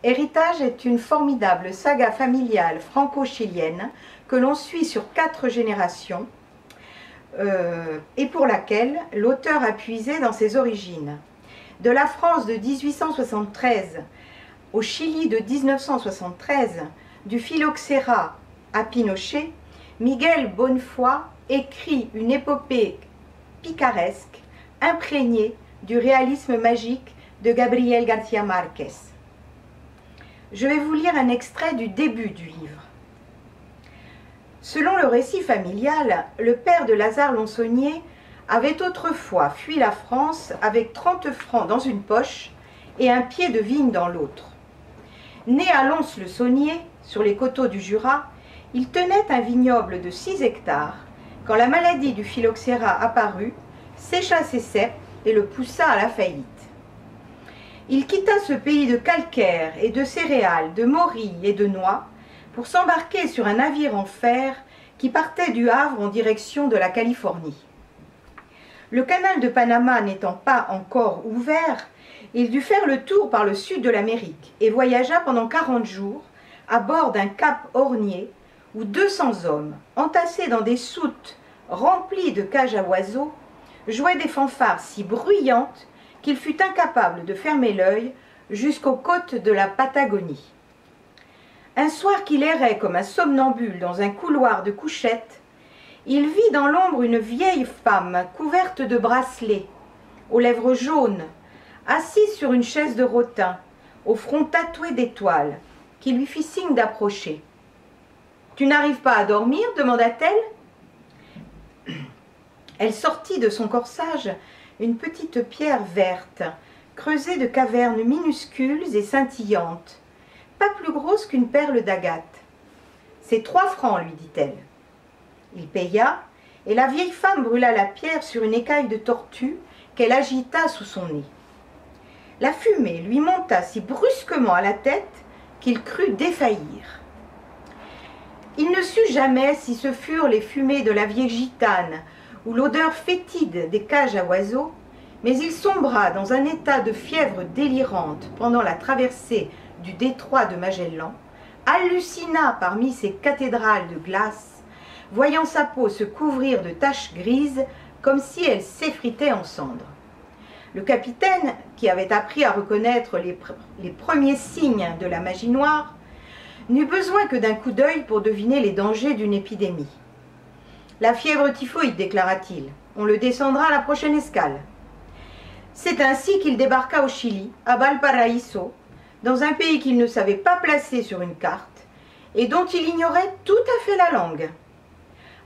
Héritage est une formidable saga familiale franco-chilienne que l'on suit sur 4 générations et pour laquelle l'auteur a puisé dans ses origines. De la France de 1873 au Chili de 1973, du phylloxéra à Pinochet, Miguel Bonnefoy écrit une épopée picaresque imprégnée du réalisme magique de Gabriel García Márquez. Je vais vous lire un extrait du début du livre. Selon le récit familial, le père de Lazare Lonsonnier avait autrefois fui la France avec 30 francs dans une poche et un pied de vigne dans l'autre. Né à Lons-le-Saunier, sur les coteaux du Jura, il tenait un vignoble de 6 hectares quand la maladie du phylloxéra apparut, sécha ses ceps et le poussa à la faillite. Il quitta ce pays de calcaire et de céréales, de morilles et de noix pour s'embarquer sur un navire en fer qui partait du Havre en direction de la Californie. Le canal de Panama n'étant pas encore ouvert, il dut faire le tour par le sud de l'Amérique et voyagea pendant 40 jours à bord d'un cap ornier où 200 hommes, entassés dans des soutes remplies de cages à oiseaux, jouaient des fanfares si bruyantes qu'il fut incapable de fermer l'œil jusqu'aux côtes de la Patagonie. Un soir qu'il errait comme un somnambule dans un couloir de couchettes, il vit dans l'ombre une vieille femme couverte de bracelets, aux lèvres jaunes, assise sur une chaise de rotin, au front tatoué d'étoiles, qui lui fit signe d'approcher. « Tu n'arrives pas à dormir ?» demanda-t-elle. Elle sortit de son corsage une petite pierre verte, creusée de cavernes minuscules et scintillantes, pas plus grosse qu'une perle d'agate. « C'est 3 francs, lui dit-elle. Il paya, et la vieille femme brûla la pierre sur une écaille de tortue qu'elle agita sous son nez. La fumée lui monta si brusquement à la tête qu'il crut défaillir. Il ne sut jamais si ce furent les fumées de la vieille gitane ou l'odeur fétide des cages à oiseaux, mais il sombra dans un état de fièvre délirante pendant la traversée du détroit de Magellan, hallucina parmi ces cathédrales de glace, voyant sa peau se couvrir de taches grises comme si elle s'effritait en cendres. Le capitaine, qui avait appris à reconnaître les premiers signes de la magie noire, n'eut besoin que d'un coup d'œil pour deviner les dangers d'une épidémie. « La fièvre typhoïde, déclara-t-il. On le descendra à la prochaine escale. » C'est ainsi qu'il débarqua au Chili, à Valparaíso, dans un pays qu'il ne savait pas placer sur une carte et dont il ignorait tout à fait la langue.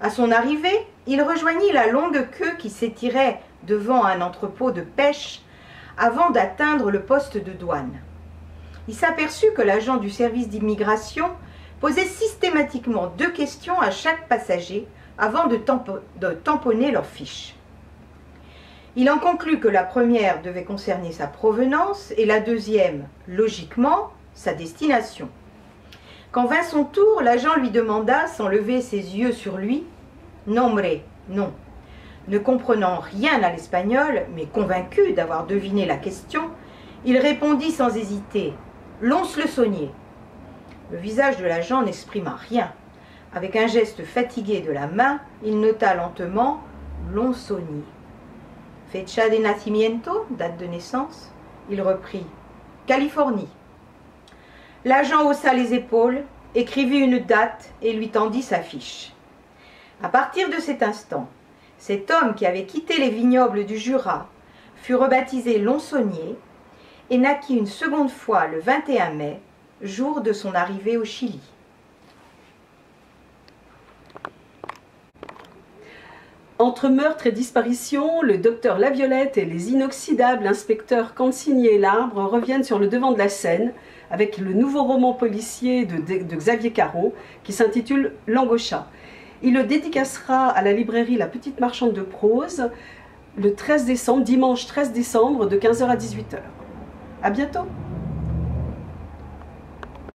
À son arrivée, il rejoignit la longue queue qui s'étirait devant un entrepôt de pêche avant d'atteindre le poste de douane. Il s'aperçut que l'agent du service d'immigration posait systématiquement 2 questions à chaque passager avant de tamponner leurs fiches. Il en conclut que la première devait concerner sa provenance et la deuxième, logiquement, sa destination. Quand vint son tour, l'agent lui demanda, sans lever ses yeux sur lui, « Nombre, non ». Ne comprenant rien à l'espagnol, mais convaincu d'avoir deviné la question, il répondit sans hésiter « Lons-le-Saunier ». Le visage de l'agent n'exprima rien. Avec un geste fatigué de la main, il nota lentement « Lons-Saunier ». Fecha de nacimiento, date de naissance. Il reprit « Californie ». L'agent haussa les épaules, écrivit une date et lui tendit sa fiche. À partir de cet instant, cet homme qui avait quitté les vignobles du Jura fut rebaptisé Lonsonnier et naquit une seconde fois le 21 mai, jour de son arrivée au Chili. Entre meurtre et disparition, le docteur Laviolette et les inoxydables inspecteurs Cansigny et Larbre reviennent sur le devant de la scène avec le nouveau roman policier de Xavier Caron qui s'intitule L'Angosha. Il le dédicacera à la librairie La Petite Marchande de Prose le 13 décembre, dimanche 13 décembre de 15h à 18h. À bientôt!